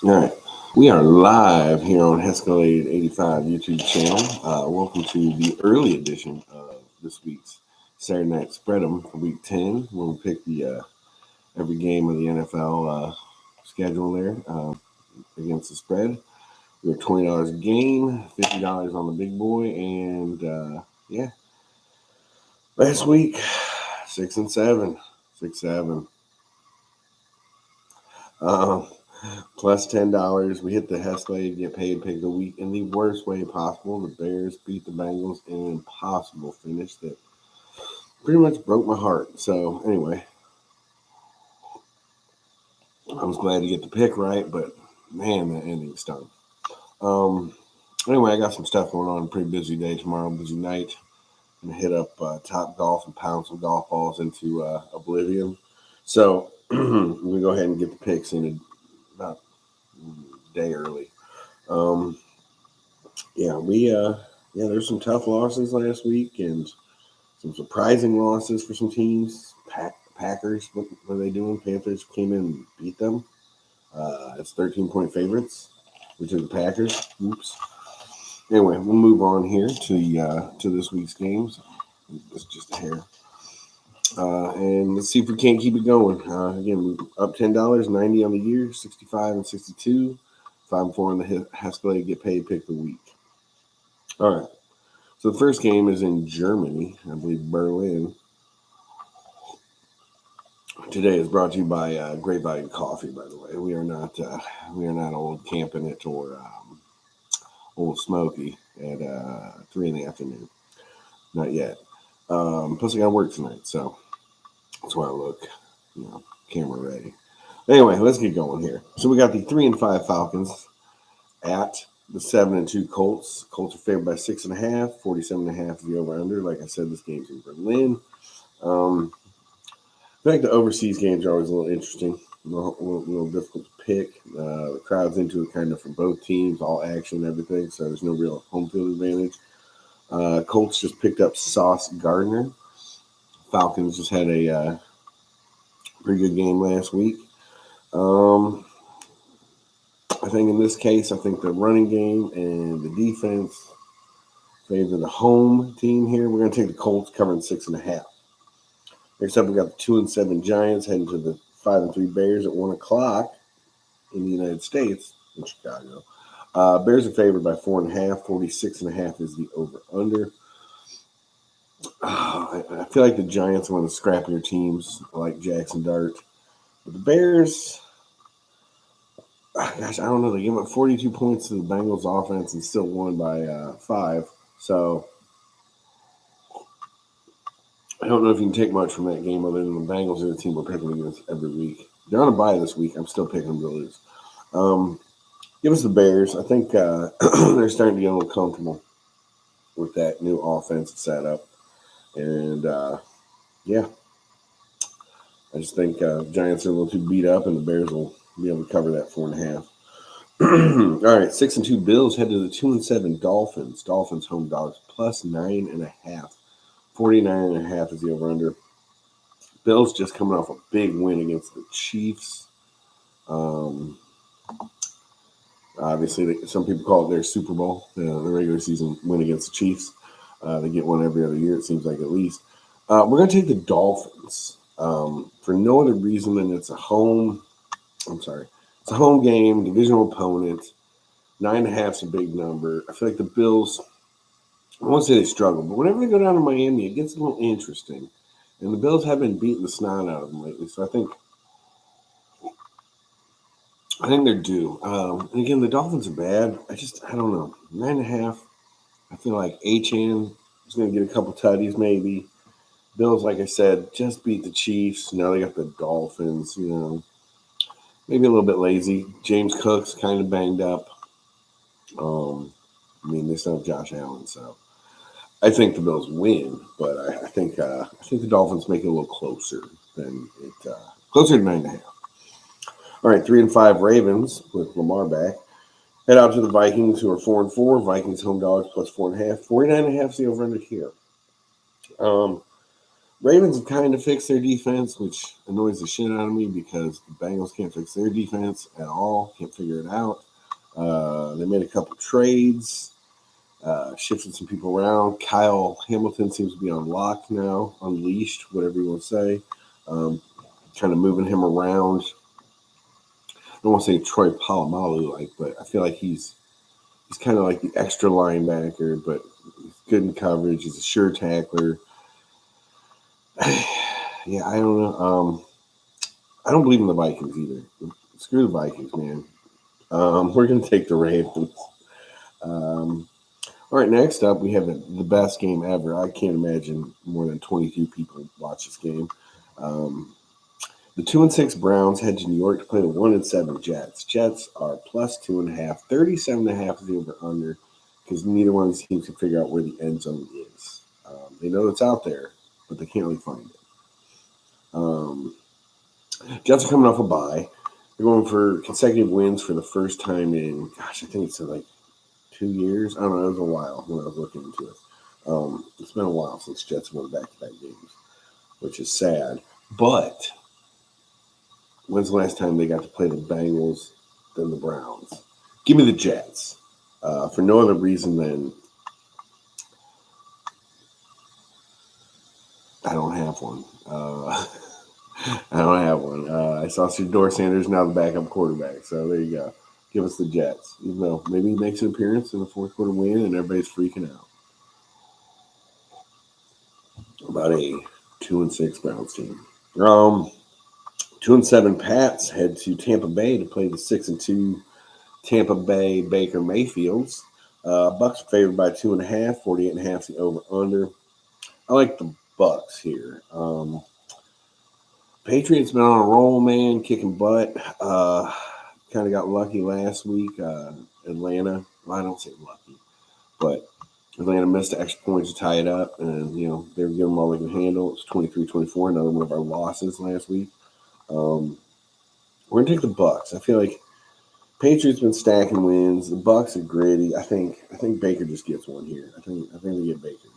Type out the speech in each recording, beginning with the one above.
All right. We are live here on Hescalade 85 YouTube channel. Welcome to the early edition of this week's Saturday Night Spread'em for Week 10, when we pick the every game of the NFL schedule there against the spread. We're $20 a game, $50 on the big boy, and last week 6-7, 6-7. Plus $10. We hit the Hescalade, get paid, pick the week in the worst way possible. The Bears beat the Bengals in an impossible finish that pretty much broke my heart. So anyway, I was glad to get the pick right, but man, that ending stung. Anyway, I got some stuff going on. Pretty busy day tomorrow, busy night. Gonna hit up Top Golf and pound some golf balls into oblivion. So we go ahead and get the picks in about a day early. There's some tough losses last week and some surprising losses for some teams. Packers, what are they doing? Panthers came in and beat them. It's 13-point favorites, which are the Packers. Oops. Anyway, we'll move on here to this week's games. It's just a hair. And let's see if we can't keep it going. Again, we're up $10, 90 on the year, 65 and 62. 5-4 on the Hescalade, get paid, pick the week. All right. So the first game is in Germany, I believe Berlin. Today is brought to you by Great Value Coffee. By the way, we are not old camping it or Old Smoky at 3 in the afternoon. Not yet. Plus, I got to work tonight, so that's why I look, camera ready. Anyway, let's get going here. So we got the 3-5 Falcons at the 7-2 Colts. Colts are favored by 6.5. 47.5 is the over/under. Like I said, this game's in Berlin. I think the overseas games are always a little interesting, a little difficult to pick. The crowd's into it kind of from both teams, all action and everything, so there's no real home field advantage. Colts just picked up Sauce Gardner. Falcons just had a pretty good game last week. I think in this case, the running game and the defense favor the home team here. We're going to take the Colts covering 6.5. Next up, we got the 2-7 Giants heading to the 5-3 Bears at 1 o'clock in the United States in Chicago. Bears are favored by 4.5. 46.5 is the over/under. I feel like the Giants are one of the scrappier teams, like Jackson Dart. But the Bears, I don't know. They gave up 42 points to the Bengals offense and still won by 5. So I don't know if you can take much from that game other than the Bengals are the team we're picking against every week. They're on a bye this week. I'm still picking them to lose. Give us the Bears. I think they're starting to get a little comfortable with that new offense setup. And, I just think Giants are a little too beat up, and the Bears will be able to cover that 4.5. All right, 6-2 Bills head to the 2-7 Dolphins. Dolphins home dogs plus 9.5. 49.5 is the over/under. Bills just coming off a big win against the Chiefs. Obviously, some people call it their Super Bowl, the regular season win against the Chiefs. They get one every other year, it seems like, at least. We're going to take the Dolphins for no other reason than it's a home game, divisional opponent. 9.5 is a big number. I feel like the Bills, I won't say they struggle, but whenever they go down to Miami, it gets a little interesting. And the Bills have been beating the snot out of them lately, so I think they're due. And again, the Dolphins are bad. I don't know. 9.5. I feel like Achane is going to get a couple tutties, maybe. Bills, like I said, just beat the Chiefs. Now they got the Dolphins, maybe a little bit lazy. James Cook's kind of banged up. They still have Josh Allen, so I think the Bills win, but I think the Dolphins make it a little closer than it, closer to 9.5. All right, 3-5 Ravens with Lamar back. Head out to the Vikings, who are 4-4. Vikings home dogs plus 4.5. 49.5 is the over/under here. Ravens have kind of fixed their defense, which annoys the shit out of me because the Bengals can't fix their defense at all. Can't figure it out. They made a couple trades, shifted some people around. Kyle Hamilton seems to be on lock now, unleashed, whatever you want to say. Kind of moving him around. I don't want to say Troy Polamalu, but I feel like he's kind of like the extra linebacker, but he's good in coverage. He's a sure tackler. Yeah, I don't know. I don't believe in the Vikings either. Screw the Vikings, man. We're going to take the Ravens. All right, next up, we have the best game ever. I can't imagine more than 22 people watch this game. The 2-6 Browns head to New York to play the 1-7 Jets. Jets are plus 2.5. 37.5 is the over under because neither one of these teams can figure out where the end zone is. They know it's out there, but they can't really find it. Jets are coming off a bye. They're going for consecutive wins for the first time in, I think it's like 2 years. I don't know. It was a while when I was looking into it. It's been a while since Jets won back-to-back games, which is sad. But when's the last time they got to play the Bengals than the Browns? Give me the Jets. For no other reason than I don't have one. I don't have one. I saw Shedeur Sanders now the backup quarterback. So there you go. Give us the Jets. Even though maybe he makes an appearance in the fourth quarter win and everybody's freaking out about a 2-6 Browns team. 2-7 Pats head to Tampa Bay to play the 6-2 Tampa Bay Baker Mayfields. Bucks are favored by 2.5. 48.5 is the over under. I like the Bucks here. Patriots been on a roll, man, kicking butt. Kind of got lucky last week. Atlanta, well, I don't say lucky, but Atlanta missed the extra points to tie it up, and they were giving them all they could handle. It's 23-24, another one of our losses last week. We're gonna take the Bucks. I feel like Patriots been stacking wins. The Bucks are gritty. I think Baker just gets one here. I think they get Baker.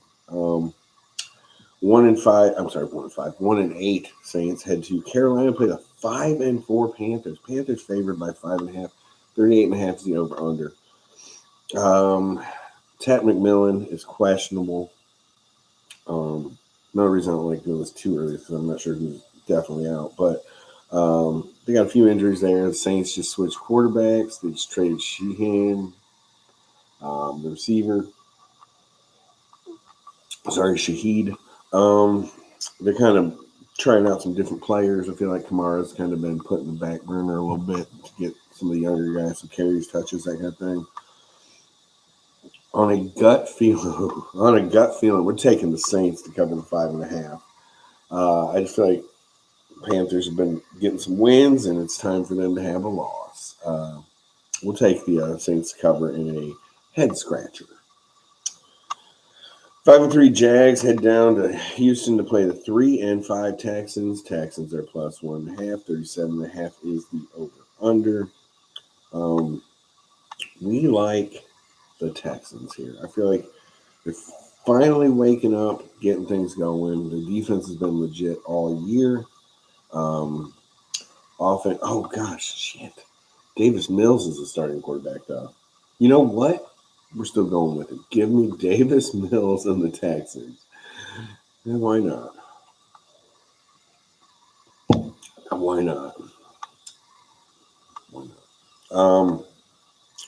1-5. I'm sorry, 1-5. 1-8 Saints head to Carolina, play the 5-4 Panthers. Panthers favored by 5.5. 38.5 is the over under. Tat McMillan is questionable. No reason I don't like doing this too early because I'm not sure who's definitely out. But they got a few injuries there. The Saints just switched quarterbacks. They just traded Sheehan, the receiver. Sorry, Shaheed. They're kind of trying out some different players. I feel like Kamara's kind of been put in the back burner a little bit to get some of the younger guys some carries, touches, that kind of thing. On a gut feeling, we're taking the Saints to cover the 5.5. I just feel like Panthers have been getting some wins, and it's time for them to have a loss. We'll take the Saints cover in a head scratcher. 5-3 Jags head down to Houston to play the 3-5 Texans. Texans are plus 1.5. 37.5 is the over/under. We like the Texans here. I feel like they're finally waking up, getting things going. The defense has been legit all year. Offense. Oh gosh, shit. Davis Mills is the starting quarterback, though. You know what? We're still going with it. Give me Davis Mills and the Texans. And why not? Why not?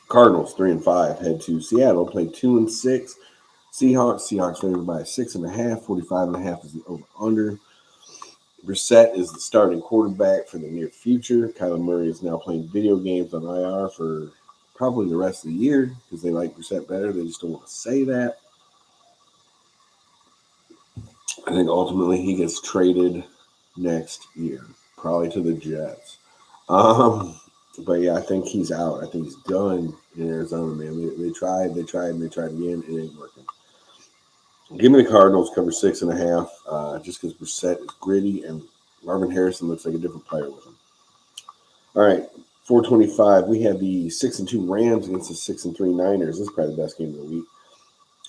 Cardinals 3-5 head to Seattle, play 2-6. Seahawks favored by 6.5. 45.5 is the over/under. Brissett is the starting quarterback for the near future. Kyler Murray is now playing video games on IR for probably the rest of the year because they like Brissett better. They just don't want to say that. I think ultimately he gets traded next year, probably to the Jets. But yeah, I think he's out. I think he's done in Arizona, man. They tried, and they tried again. It ain't working. Give me the Cardinals cover 6.5, just because Brissett is gritty and Marvin Harrison looks like a different player with him. All right, 4:25. We have the 6-2 Rams against the 6-3 Niners. This is probably the best game of the week.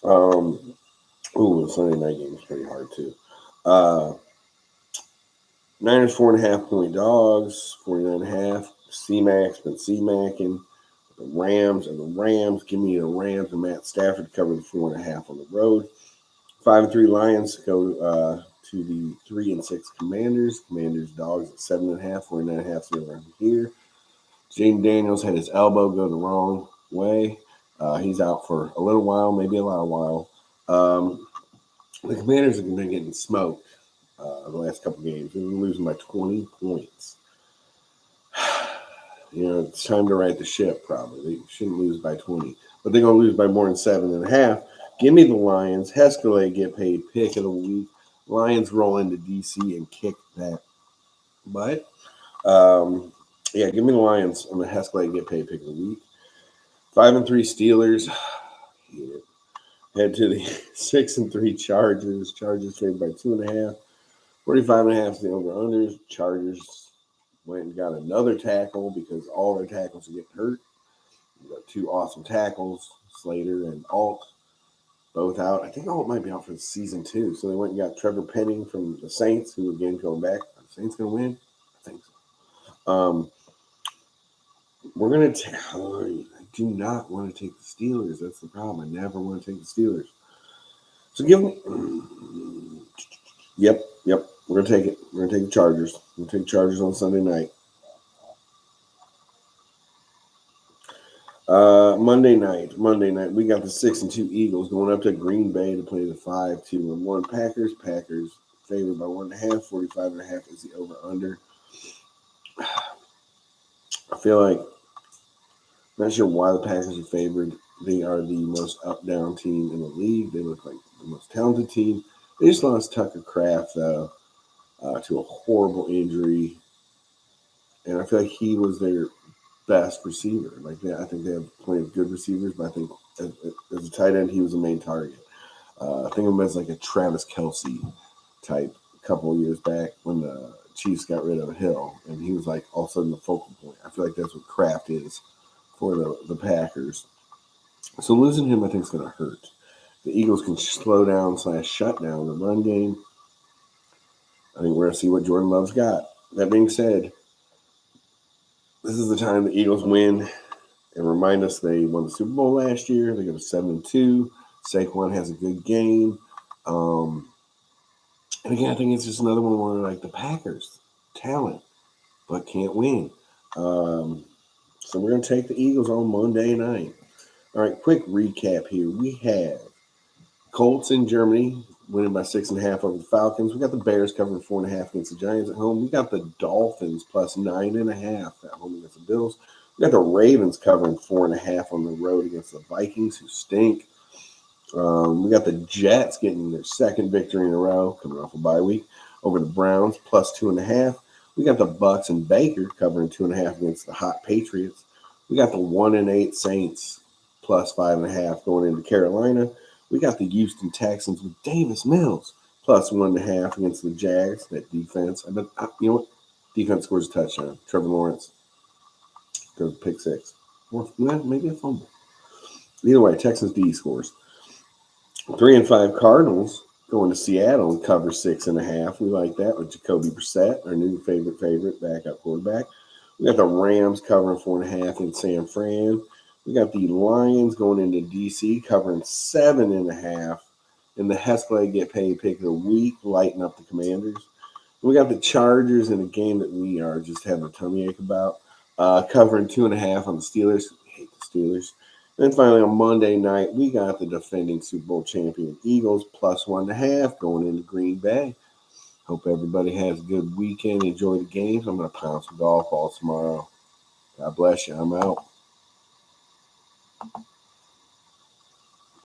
The Sunday night game is pretty hard too. Uh, Niners 4.5-point dogs, 49.5. C-Max been C-Macking. The Rams and the Rams. Give me the Rams and Matt Stafford cover the 4.5 on the road. 5-3 Lions go to the 3-6 Commanders. Commanders dogs at 7.5, 49.5 around here. Jaden Daniels had his elbow go the wrong way. He's out for a little while, maybe a lot of while. The Commanders have been getting smoked the last couple games. They've been losing by 20 points. It's time to right the ship, probably. They shouldn't lose by 20. But they're going to lose by more than 7.5. Give me the Lions. Hescalade get paid pick of the week. Lions roll into D.C. and kick that butt. Give me the Lions. I'm going to Hescalade get paid pick of the week. 5-3 Steelers. Head to the 6-3 Chargers. Chargers favored by 2.5. 45.5 is the over-unders. Chargers went and got another tackle because all their tackles are getting hurt. We got two awesome tackles, Slater and Alt, both out. I think Alt might be out for the season too. So they went and got Trevor Penning from the Saints, who again going back. Are the Saints going to win? I think so. We're going to I do not want to take the Steelers. That's the problem. I never want to take the Steelers. So give me. Yep. We're going to take it. We're going to take the Chargers. We're going to take Chargers on Sunday night. Monday night, we got the 6-2 Eagles going up to Green Bay to play the 5-2-1 Packers. Packers favored by 1.5. 45.5 is the over/under. I feel like, not sure why the Packers are favored. They are the most up-down team in the league. They look like the most talented team. They just lost Tucker Kraft to a horrible injury, and I feel like he was their best receiver. I think they have plenty of good receivers, but I think as a tight end, he was the main target. I think of him as like a Travis Kelce type a couple of years back when the Chiefs got rid of Hill, and he was like all of a sudden the focal point. I feel like that's what Kraft is for the Packers. So losing him, I think, is going to hurt. The Eagles can slow down / shut down the run game. I think we're going to see what Jordan Love's got. That being said, this is the time the Eagles win and remind us they won the Super Bowl last year. They go 7-2. Saquon has a good game. And again, I think it's just another one where like the Packers, talent, but can't win. So we're going to take the Eagles on Monday night. All right, quick recap here. We have Colts in Germany winning by 6.5 over the Falcons. We got the Bears covering 4.5 against the Giants at home. We got the Dolphins plus 9.5 at home against the Bills. We got the Ravens covering 4.5 on the road against the Vikings, who stink. We got the Jets getting their second victory in a row, coming off a bye week, over the Browns plus 2.5. We got the Bucks and Baker covering 2.5 against the hot Patriots. We got the 1-8 Saints plus 5.5 going into Carolina. We got the Houston Texans with Davis Mills plus 1.5 against the Jags. That defense, you know what? Defense scores a touchdown. Trevor Lawrence goes pick 6, or maybe a fumble. Either way, Texans D scores. 3-5 Cardinals going to Seattle and cover 6.5. We like that with Jacoby Brissett, our new favorite backup quarterback. We got the Rams covering 4.5 in San Fran. We got the Lions going into D.C. covering 7.5. And the Hescalade get paid pick of the week, lighting up the Commanders. We got the Chargers in a game that we are just having a tummy ache about, covering 2.5 on the Steelers. I hate the Steelers. And then finally on Monday night, we got the defending Super Bowl champion Eagles plus 1.5 going into Green Bay. Hope everybody has a good weekend. Enjoy the games. I'm going to pound some golf balls tomorrow. God bless you. I'm out.